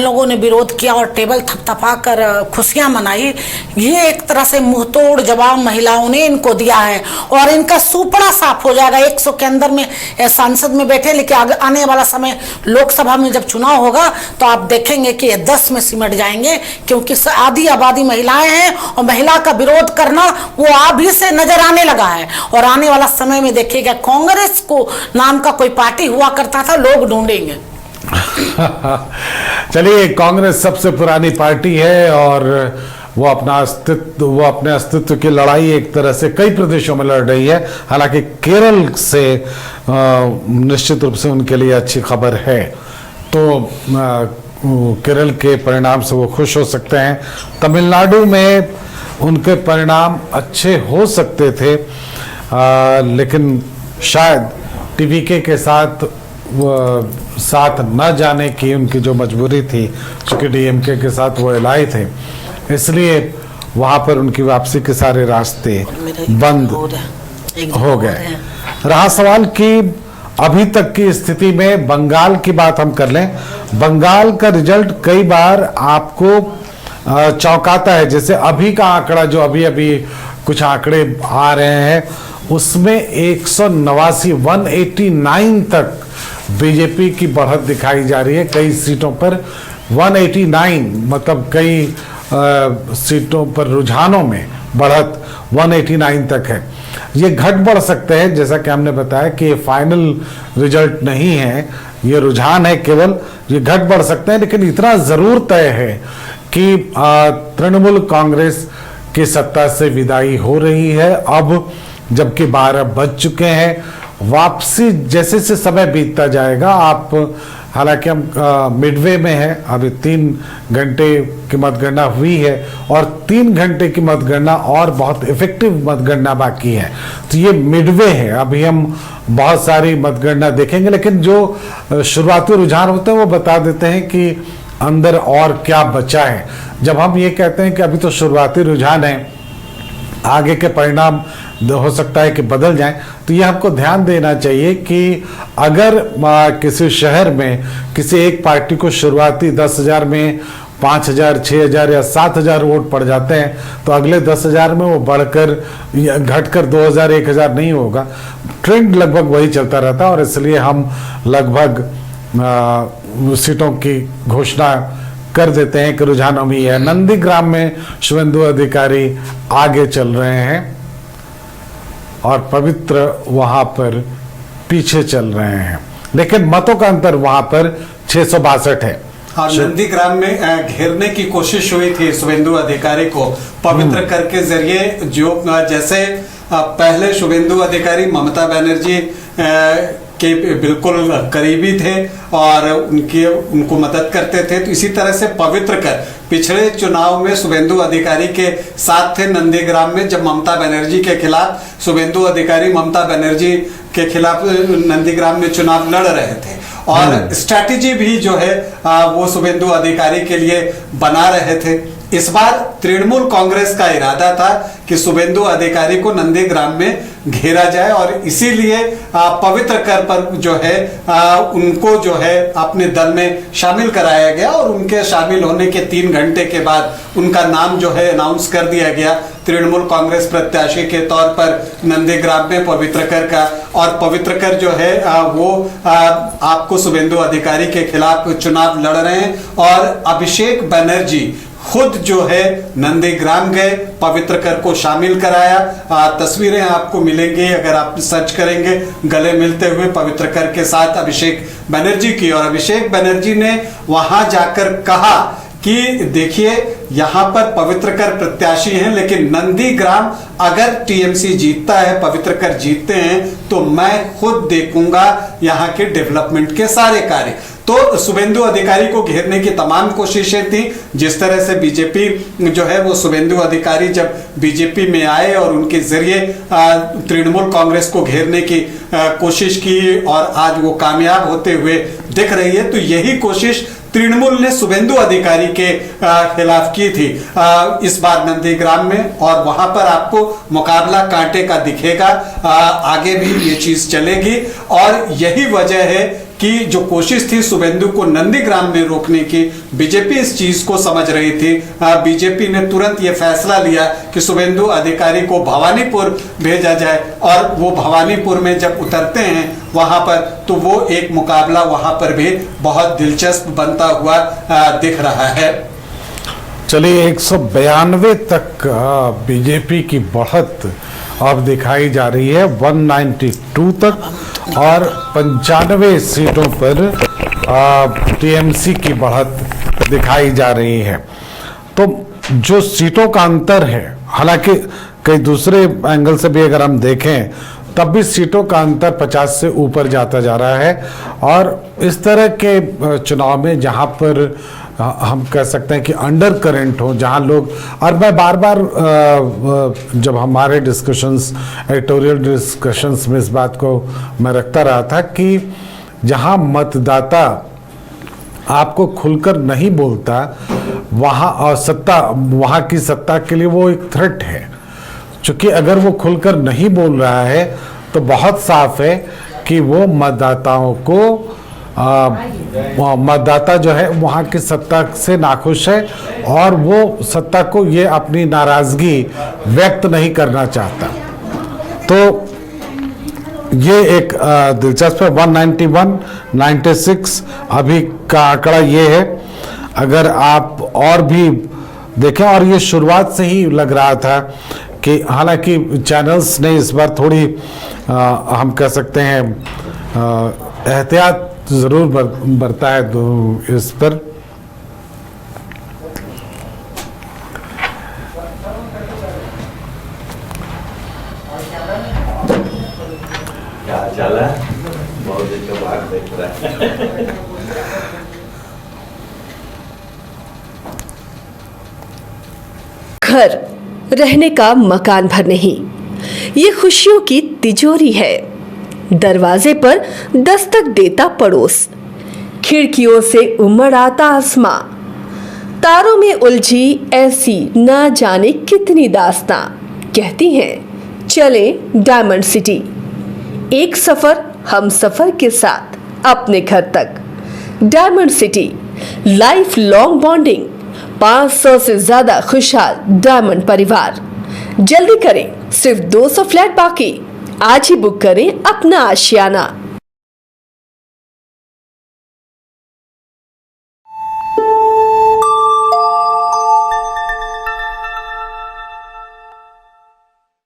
लोगों ने विरोध किया और टेबल थपथपा कर खुशियां मनाई, ये एक तरह से मुंहतोड़ जवाब महिलाओं ने इनको दिया है और इनका सुपड़ा साफ हो जाएगा। 100 के अंदर में सांसद में बैठे, लेकिन आने वाला समय लोकसभा में जब चुनाव होगा तो आप देखेंगे कि ये 10 में सिमट जाएंगे, क्योंकि आधी आबादी महिलाएं हैं और महिला का विरोध करना वो अभी से नजर आने लगा है। और आने वाला समय में देखिएगा कांग्रेस को नाम का कोई पार्टी हुआ करता था, लोग ढूंढेंगे। चलिए, कांग्रेस सबसे पुरानी पार्टी है और वो अपने अस्तित्व की लड़ाई एक तरह से कई प्रदेशों में लड़ रही है। हालांकि केरल से निश्चित रूप से उनके लिए अच्छी खबर है, तो केरल के परिणाम से वो खुश हो सकते हैं। तमिलनाडु में उनके परिणाम अच्छे हो सकते थे, लेकिन शायद टीवीके के साथ न जाने की उनकी जो मजबूरी थी, चूंकि डीएमके के साथ वो एलाई थे, इसलिए वहाँ पर उनकी वापसी के सारे रास्ते बंद हो गए। रहा सवाल कि अभी तक की स्थिति में बंगाल की बात हम कर लें। बंगाल का रिजल्ट कई बार आपको चौंकाता है। जैसे अभी का आंकड़ा जो अभी कुछ आंकड़े आ रहे हैं, उसमें 189 तक बीजेपी की बढ़त दिखाई जा रही है। कई सीटों पर 189, मतलब कई सीटों पर रुझानों में बढ़त 189 तक है। ये घट बढ़ सकते हैं, जैसा कि हमने बताया कि ये फाइनल रिजल्ट नहीं है, ये रुझान है केवल। ये घट बढ़ सकते हैं, लेकिन इतना जरूर तय है कि तृणमूल कांग्रेस की सत्ता से विदाई हो रही है अब, जबकि 12 बज चुके हैं। वापसी जैसे से समय बीतता जाएगा, आप हालांकि हम मिडवे में है, अभी 3 घंटे की मतगणना हुई है और 3 घंटे की मतगणना और बहुत इफेक्टिव मतगणना बाकी है। तो ये मिडवे है, अभी हम बहुत सारी मतगणना देखेंगे, लेकिन जो शुरुआती रुझान होते हैं वो बता देते हैं कि अंदर और क्या बचा है। जब हम ये कहते हैं कि अभी तो शुरुआती रुझान है, आगे के परिणाम हो सकता है कि बदल जाएं, तो ये हमको ध्यान देना चाहिए कि अगर किसी शहर में किसी एक पार्टी को शुरुआती 10,000 में 5,000, 6,000 या 7,000 वोट पड़ जाते हैं, तो अगले 10,000 में वो बढ़कर घटकर 2,000, 1,000 नहीं होगा। ट्रेंड लगभग वही चलता रहता है और इसलिए हम लगभग सीटों की घोषणा कर देते हैं कि रुझान में है। नंदीग्राम में शुभेंदु अधिकारी आगे चल रहे हैं और पवित्र वहां पर पीछे चल रहे हैं, लेकिन मतों का अंतर वहां पर 662 है। हाँ, नंदीग्राम में घेरने की कोशिश हुई थी शुभेंदु अधिकारी को पवित्र कर के जरिए, जो जैसे पहले शुभेंदु अधिकारी ममता बनर्जी के बिल्कुल करीबी थे और उनको मदद करते थे, तो इसी तरह से पवित्र कर पिछले चुनाव में शुभेंदु अधिकारी के साथ थे। नंदीग्राम में जब ममता बनर्जी के खिलाफ शुभेंदु अधिकारी ममता बनर्जी के खिलाफ नंदीग्राम में चुनाव लड़ रहे थे और स्ट्रैटेजी भी जो है वो शुभेंदु अधिकारी के लिए बना रहे थे। इस बार तृणमूल कांग्रेस का इरादा था कि शुभेंदु अधिकारी को नंदीग्राम में घेरा जाए और इसीलिए पवित्र कर पर जो है उनको जो है अपने दल में शामिल कराया गया और उनके शामिल होने के 3 घंटे के बाद उनका नाम जो है अनाउंस कर दिया गया तृणमूल कांग्रेस प्रत्याशी के तौर पर नंदीग्राम में पवित्र कर का। और पवित्र कर जो है वो आपको शुभेंदु अधिकारी के खिलाफ चुनाव लड़ रहे हैं और अभिषेक बनर्जी खुद जो है नंदीग्राम गए, पवित्र कर को शामिल कराया। तस्वीरें आपको मिलेंगी अगर आप सर्च करेंगे, गले मिलते हुए पवित्र कर के साथ अभिषेक बनर्जी की। और अभिषेक बनर्जी ने वहां जाकर कहा कि देखिए यहां पर पवित्र कर प्रत्याशी हैं, लेकिन नंदीग्राम अगर टीएमसी जीतता है, पवित्र कर जीतते हैं, तो मैं खुद देखूंगा यहां के डेवलपमेंट के सारे कार्य। तो शुभेंदु अधिकारी को घेरने की तमाम कोशिशें थी। जिस तरह से बीजेपी जो है वो शुभेंदु अधिकारी जब बीजेपी में आए और उनके जरिए तृणमूल कांग्रेस को घेरने की कोशिश की और आज वो कामयाब होते हुए दिख रही है, तो यही कोशिश तृणमूल ने शुभेंदु अधिकारी के खिलाफ की थी इस बार नंदीग्राम में। और वहां पर आपको मुकाबला कांटे का दिखेगा, आगे भी ये चीज चलेगी और यही वजह है कि जो कोशिश थी शुभेंदु को नंदीग्राम में रोकने की, बीजेपी इस चीज को समझ रही थी। बीजेपी ने तुरंत ये फैसला लिया कि शुभेंदु अधिकारी को भवानीपुर भेजा जाए, और वो भवानीपुर में जब उतरते हैं वहां पर, तो वो एक मुकाबला वहां पर भी बहुत दिलचस्प बनता हुआ दिख रहा है। चलिए 192 तक बीजेपी की बढ़त अब दिखाई जा रही है, 192 तक, और 95 सीटों पर टीएमसी की बढ़त दिखाई जा रही है। तो जो सीटों का अंतर है, हालांकि कई दूसरे एंगल से भी अगर हम देखें तब भी सीटों का अंतर 50 से ऊपर जाता जा रहा है। और इस तरह के चुनाव में जहां पर हम कह सकते हैं कि अंडर करंट हो, जहां लोग, और मैं बार बार जब हमारे डिस्कशंस, एडिटोरियल डिस्कशंस में इस बात को मैं रखता रहा था कि जहां मतदाता आपको खुलकर नहीं बोलता, वहां की सत्ता के लिए वो एक थ्रेट है। क्योंकि अगर वो खुलकर नहीं बोल रहा है तो बहुत साफ है कि वो मतदाताओं को मतदाता जो है वहाँ की सत्ता से नाखुश है, और वो सत्ता को ये अपनी नाराजगी व्यक्त नहीं करना चाहता। तो ये एक दिलचस्प है। 191, 96 अभी का आंकड़ा ये है। अगर आप और भी देखें, और ये शुरुआत से ही लग रहा था कि हालांकि चैनल्स ने इस बार थोड़ी हम कह सकते हैं एहतियात जरूर बरता है इस पर। क्या चल रहा है? बहुत दिन के बाद देख रहा है। घर रहने का मकान भर नहीं, ये खुशियों की तिजोरी है। दरवाजे पर दस्तक देता पड़ोस, खिड़कियों से उमड़ आता आसमां, तारों में उलझी ऐसी ना जाने कितनी दास्तां। कहती हैं चले डायमंड सिटी, एक सफर हम सफर के साथ अपने घर तक। Diamond city, life long bonding, 500 से ज्यादा खुशहाल डायमंड परिवार। जल्दी करें, सिर्फ 200 फ्लैट बाकी। आज ही बुक करें अपना आशियाना।